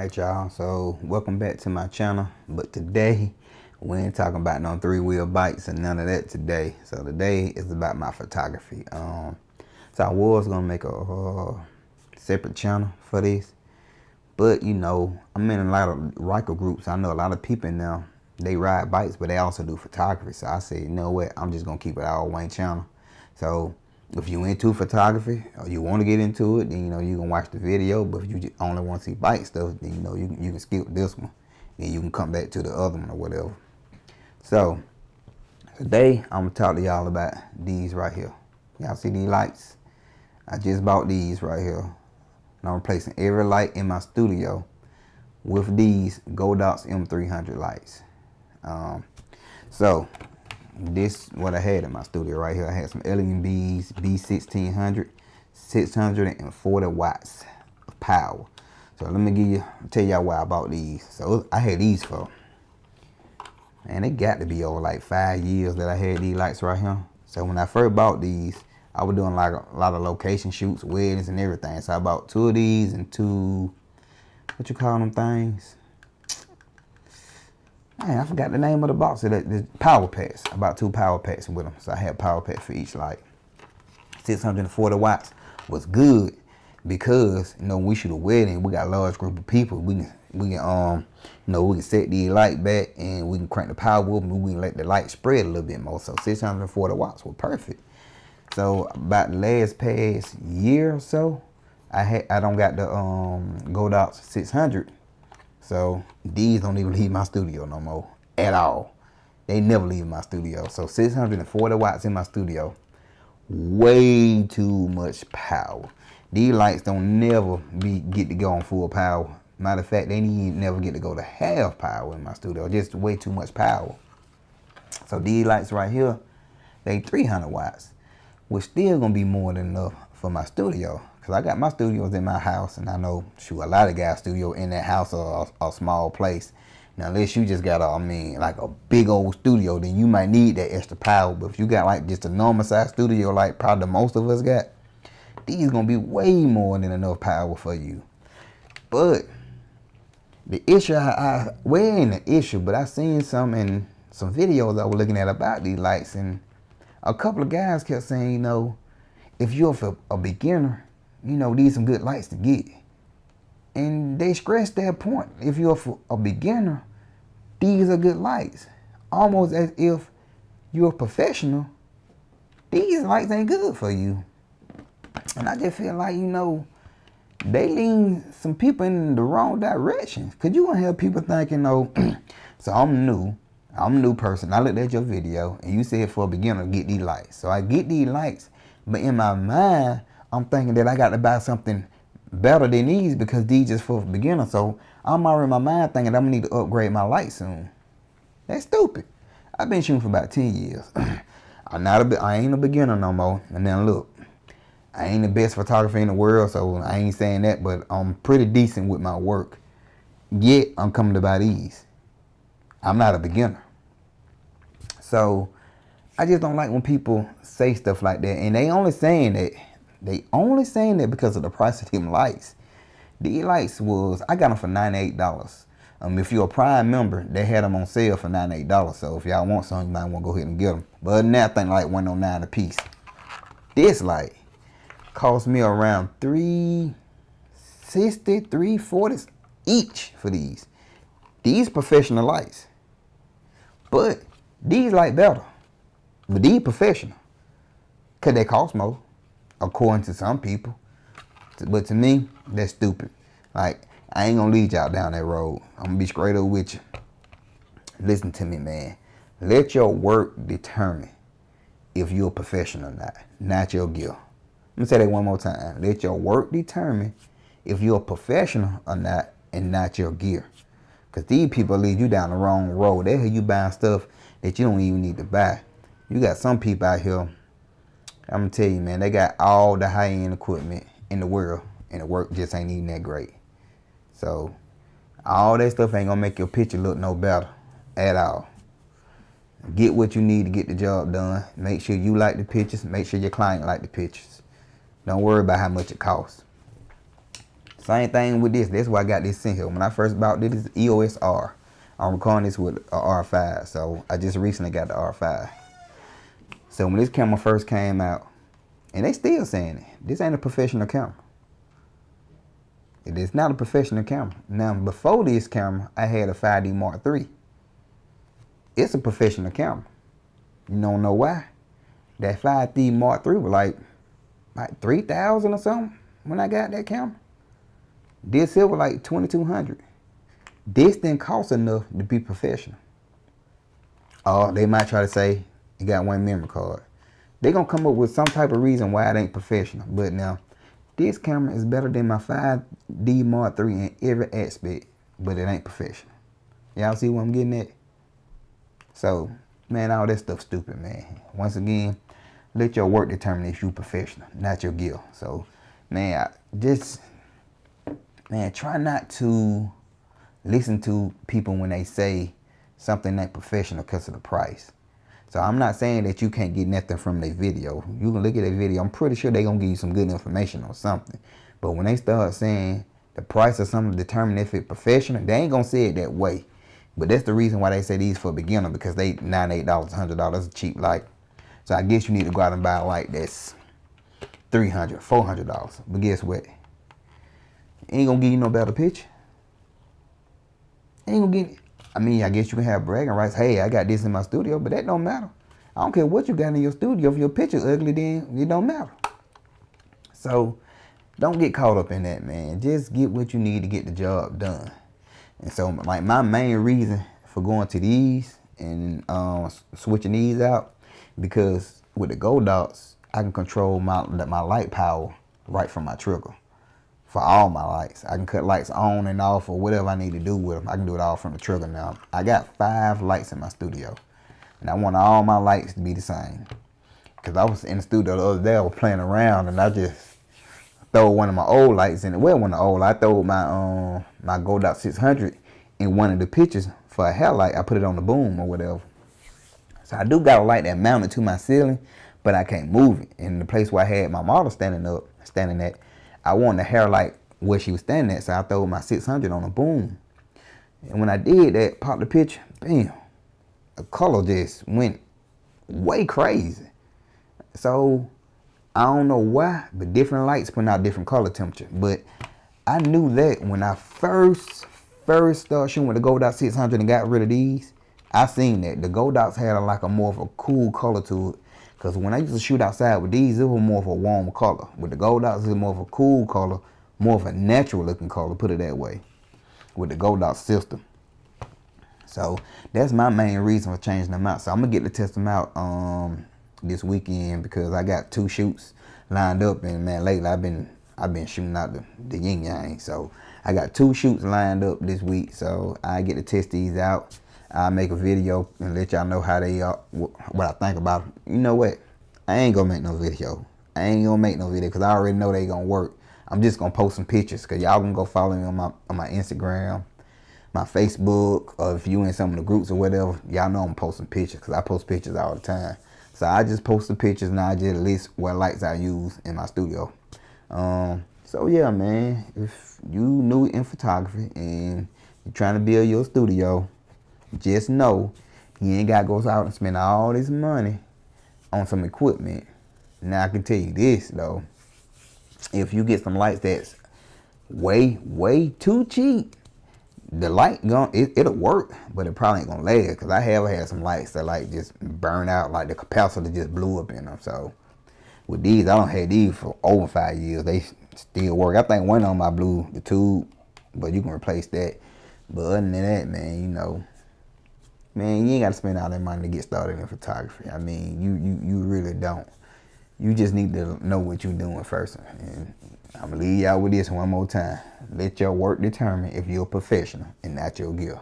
Alright y'all, so welcome back to my channel. But today we ain't talking about no 3-wheel bikes and none of that today. So today is about my photography. So I was gonna make a separate channel for this, but you know, I'm in a lot of Ryker groups. I know a lot of people now, they ride bikes, but they also do photography. So I said, you know what, I'm just gonna keep it all one channel. So if you into photography or you want to get into it, then you know you can watch the video. But if you just only want to see bike stuff, then you know you can skip this one. Then you can come back to the other one or whatever. So today I'm gonna talk to y'all about these right here. Y'all see these lights? I just bought these right here, and I'm replacing every light in my studio with these Godox M300 lights. So this what I had in my studio right here. I had some LEDs B1600, 640 watts of power. So let me tell y'all why I bought these. So I had these for, man, they got to be over like 5 years that I had these lights right here. So when I first bought these, I was doing like a lot of location shoots, weddings and everything. So I bought 2 of these and 2, what you call them things? Man, I forgot the name of the box. The power packs. I bought 2 power packs with them. So I had power packs for each light. 640 watts was good because, you know, when we shoot a wedding, we got a large group of people. We can you know, we can set the light back and we can crank the power up and we can let the light spread a little bit more. So 640 watts were perfect. So about the last past year or so, I don't got the Godox 600. So these don't even leave my studio no more at all. They never leave my studio. So 640 watts in my studio, way too much power. These lights don't never get to go on full power. Matter of fact, they never get to go to half power in my studio. Just way too much power. So these lights right here, they 300 watts, which still gonna be more than enough for my studio. Cause I got my studios in my house, and I know, shoot, a lot of guys' studio in that house or a small place. Now, unless you just got like a big old studio, then you might need that extra power. But if you got like just a normal size studio, like probably most of us got, these gonna be way more than enough power for you. But the issue, well, ain't an issue, but I seen some videos I was looking at about these lights, and a couple of guys kept saying, you know, if you're a beginner, you know, these some good lights to get. And they stressed that point. If you're a beginner, these are good lights. Almost as if you're a professional, these lights ain't good for you. And I just feel like, you know, they lean some people in the wrong direction. Cause you gonna have people thinking, oh, so I'm a new person. I looked at your video and you said for a beginner, get these lights. So I get these lights, but in my mind, I'm thinking that I got to buy something better than these because these just for beginners. So I'm already in my mind thinking I'm gonna need to upgrade my light soon. That's stupid. I've been shooting for about 10 years. I ain't a beginner no more. And then look, I ain't the best photographer in the world, so I ain't saying that, but I'm pretty decent with my work. Yet I'm coming to buy these. I'm not a beginner. So I just don't like when people say stuff like that, and they only saying that because of the price of them lights. These lights I got them for $98. If you're a Prime member, they had them on sale for $98. So if y'all want some, you might want to go ahead and get them. But other than that, I think like $109 a piece. This light cost me around $360, $340 each for these. These professional lights, but these light better. But these professional, cause they cost more, according to some people. But to me, that's stupid. Like, I ain't gonna lead y'all down that road. I'm gonna be straight up with you. Listen to me, man. Let your work determine if you're a professional or not your gear. Let me say that one more time. Let your work determine if you're a professional or not, and not your gear. Cause these people lead you down the wrong road. They have you buying stuff that you don't even need to buy. You got some people out here, I'm gonna tell you, man, they got all the high-end equipment in the world, and the work just ain't even that great. So all that stuff ain't gonna make your picture look no better at all. Get what you need to get the job done. Make sure you like the pictures. Make sure your client like the pictures. Don't worry about how much it costs. Same thing with this. That's why I got this in here. When I first bought this EOS R. I'm recording this with a R5. So I just recently got the R5. So when this camera first came out, and they still saying it, this ain't a professional camera. It is not a professional camera. Now, before this camera, I had a 5D Mark III. It's a professional camera. You don't know why? That 5D Mark III was like 3,000 or something when I got that camera. This here was like 2,200. This didn't cost enough to be professional. Or they might try to say it got one memory card. They're going to come up with some type of reason why it ain't professional. But now, this camera is better than my 5D Mark III in every aspect, but it ain't professional. Y'all see what I'm getting at? So, man, all that stuff stupid, man. Once again, let your work determine if you professional, not your gear. So, man, try not to listen to people when they say something ain't professional because of the price. So I'm not saying that you can't get nothing from their video. You can look at their video. I'm pretty sure they're going to give you some good information on something. But when they start saying the price of something determine if it's professional, they ain't going to say it that way. But that's the reason why they say these for beginner, because they $98, $100 a cheap light. So I guess you need to go out and buy a light that's $300, $400. But guess what? Ain't going to give you no better picture. Ain't going to give you. I mean, I guess you can have bragging rights. Hey, I got this in my studio, but that don't matter. I don't care what you got in your studio. If your picture's ugly, then it don't matter. So don't get caught up in that, man. Just get what you need to get the job done. And so, like, my main reason for going to these and switching these out, because with the Gold Dots, I can control my light power right from my trigger. For all my lights, I can cut lights on and off or whatever I need to do with them. I can do it all from the trigger now. I got 5 lights in my studio, and I want all my lights to be the same. Cause I was in the studio the other day, I was playing around, and I just throw one of my old lights in it. Well, one of the old, I throw my my Gold Dot 600 in one of the pictures for a hair light. I put it on the boom or whatever. So I do got a light that mounted to my ceiling, but I can't move it. In the place where I had my model standing at, I wanted the hair light where she was standing at, so I threw my 600 on a boom. And when I did that, popped the picture, bam, the color just went way crazy. So I don't know why, but different lights put out different color temperature. But I knew that when I first started shooting with the Gold Dot 600 and got rid of these, I seen that the Gold Dots had like a more of a cool color to it. Because when I used to shoot outside with these, it was more of a warm color. With the Gold Dots, it's more of a cool color, more of a natural looking color, put it that way, with the Gold Dot system. So that's my main reason for changing them out. So I'm going to get to test them out this weekend, because I got 2 shoots lined up. And man, lately I've been shooting out the yin yang. So I got 2 shoots lined up this week. So I get to test these out. I'll make a video and let y'all know how they are, what I think about them. You know what? I ain't gonna make no video. I ain't gonna make no video because I already know they gonna work. I'm just gonna post some pictures, because y'all gonna go follow me on my Instagram, my Facebook, or if you in some of the groups or whatever, y'all know I'm posting pictures, because I post pictures all the time. So I just post the pictures, and I just list what lights I use in my studio. So yeah, man, if you new in photography and you're trying to build your studio, just know you ain't gotta go out and spend all this money on some equipment. Now I can tell you this though, if you get some lights that's way too cheap, the light it'll work, but it probably ain't gonna last. Because I have had some lights that like just burn out, like the capacitor just blew up in them. So with these, I don't have these for over 5 years. They still work. I think one of them I blew the tube, but you can replace that. But other than that, man, you know, man, you ain't gotta spend all that money to get started in photography. I mean, you really don't. You just need to know what you're doing first. And I'm gonna leave y'all with this one more time. Let your work determine if you're a professional and not your gear.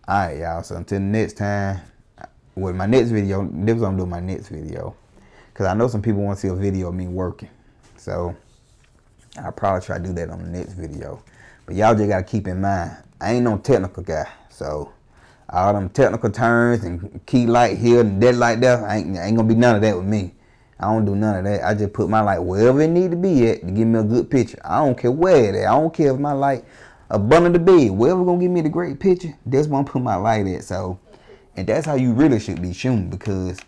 Alright, y'all. So until next time, with my next video, this is what I'm doing my next video. Because I know some people want to see a video of me working. So I'll probably try to do that on the next video. But y'all just gotta keep in mind, I ain't no technical guy. So all them technical terms and key light here and dead light there, ain't gonna be none of that with me. I don't do none of that. I just put my light wherever it need to be at to give me a good picture. I don't care where it at. I don't care if my light up under the bed. Wherever gonna give me the great picture, that's where I'm put my light at. So, and that's how you really should be shooting, because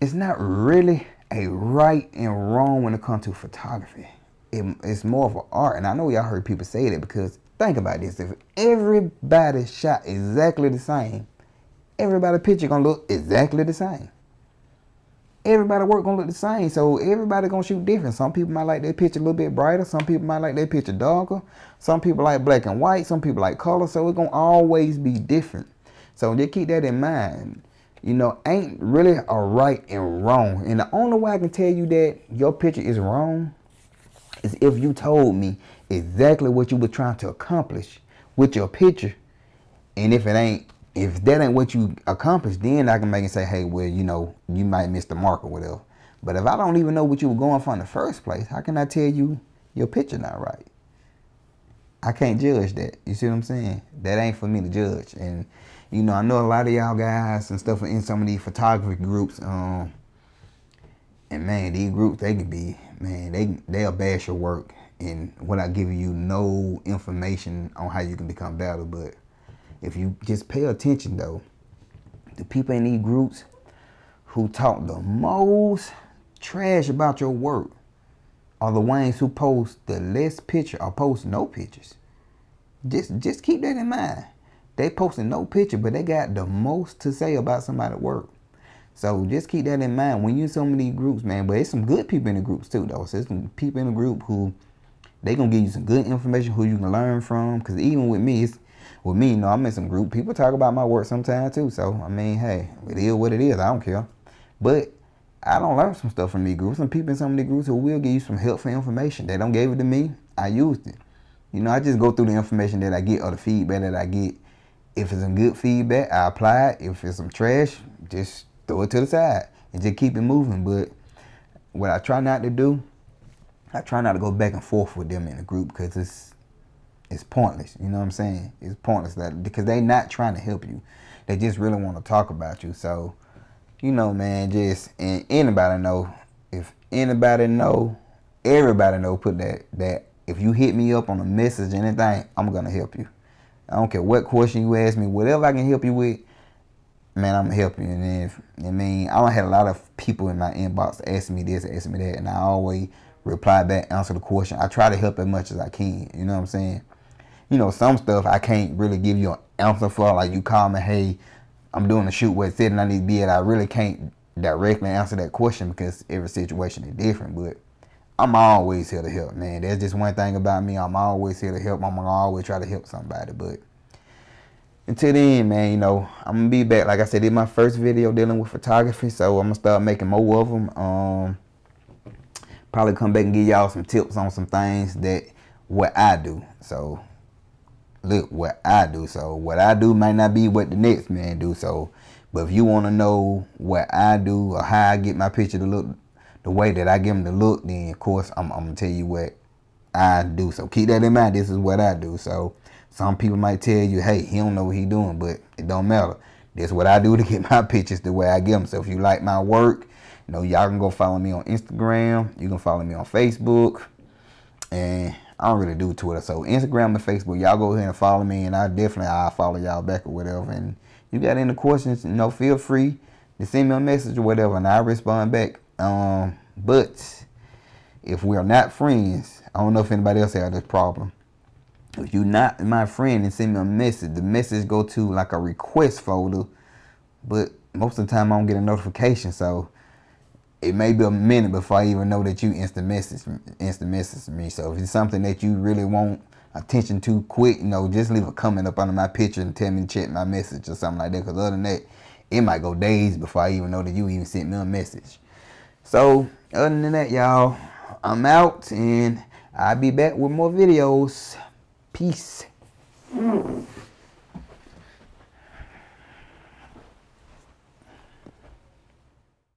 it's not really a right and wrong when it comes to photography. It's more of an art. And I know y'all heard people say that, because think about this. If everybody shot exactly the same, everybody's picture gonna look exactly the same. Everybody's work gonna look the same. So everybody gonna shoot different. Some people might like their picture a little bit brighter. Some people might like their picture darker. Some people like black and white. Some people like color. So it's gonna always be different. So just keep that in mind. You know, ain't really a right and wrong. And the only way I can tell you that your picture is wrong is if you told me exactly what you were trying to accomplish with your picture. And if that ain't what you accomplished, then I can make it say, hey, well, you know, you might miss the mark or whatever. But if I don't even know what you were going for in the first place, how can I tell you your picture not right? I can't judge that. You see what I'm saying? That ain't for me to judge. And, you know, I know a lot of y'all guys and stuff in some of these photography groups. And, man, these groups, they can be, man, they'll bash your work. And without giving you no information on how you can become better. But if you just pay attention, though, the people in these groups who talk the most trash about your work are the ones who post the less picture or post no pictures. Just keep that in mind. They posting no picture, but they got the most to say about somebody's work. So just keep that in mind when you're in some of these groups, man. But there's some good people in the groups too, though. So there's some people in the group who they gonna give you some good information who you can learn from. Because even with me, you know, I'm in some group. People talk about my work sometimes too. So I mean, hey, it is what it is. I don't care. But I don't learn some stuff from these groups. Some people in some of these groups who will give you some helpful information. They don't give it to me. I used it. You know, I just go through the information that I get or the feedback that I get. If it's some good feedback, I apply it. If it's some trash, just throw it to the side and just keep it moving. But what I try not to do, I try not to go back and forth with them in the group, because it's pointless. You know what I'm saying? It's pointless because they not trying to help you. They just really want to talk about you. So, you know, man, and anybody know, if anybody know, everybody know, put that if you hit me up on a message or anything, I'm going to help you. I don't care what question you ask me, whatever I can help you with, man, I'm going to help you. And I don't have a lot of people in my inbox asking me this, asking me that, and I always reply back, answer the question. I try to help as much as I can. You know what I'm saying? You know, some stuff I can't really give you an answer for. Like you call me, hey, I'm doing a shoot where it's sitting I need to be at. I really can't directly answer that question because every situation is different. But I'm always here to help, man. That's just one thing about me. I'm always here to help. I'm gonna always try to help somebody. But until then, man, you know, I'm gonna be back. Like I said, this is my first video dealing with photography, so I'm gonna start making more of them. Probably come back and give y'all some tips on some things that what I do. So look what I do. So what I do might not be what the next man do. So, but if you want to know what I do or how I get my picture to look the way that I get them to look, then of course I'm gonna tell you what I do. So keep that in mind. This is what I do. So some people might tell you, hey, he don't know what he doing, but it don't matter. That's what I do to get my pictures the way I get them. So if you like my work, you know, y'all can go follow me on Instagram. You can follow me on Facebook. And I don't really do Twitter. So Instagram and Facebook, y'all go ahead and follow me, and I'll follow y'all back or whatever. And you got any questions, you know, feel free to send me a message or whatever, and I'll respond back. But if we're not friends, I don't know if anybody else has this problem. If you're not my friend and send me a message, the message go to like a request folder, but most of the time I don't get a notification. So it may be a minute before I even know that you instant message me. So if it's something that you really want attention to quick, you know, just leave a comment up under my picture and tell me to check my message or something like that. Because other than that, it might go days before I even know that you even sent me a message. So other than that, y'all, I'm out and I'll be back with more videos. Peace.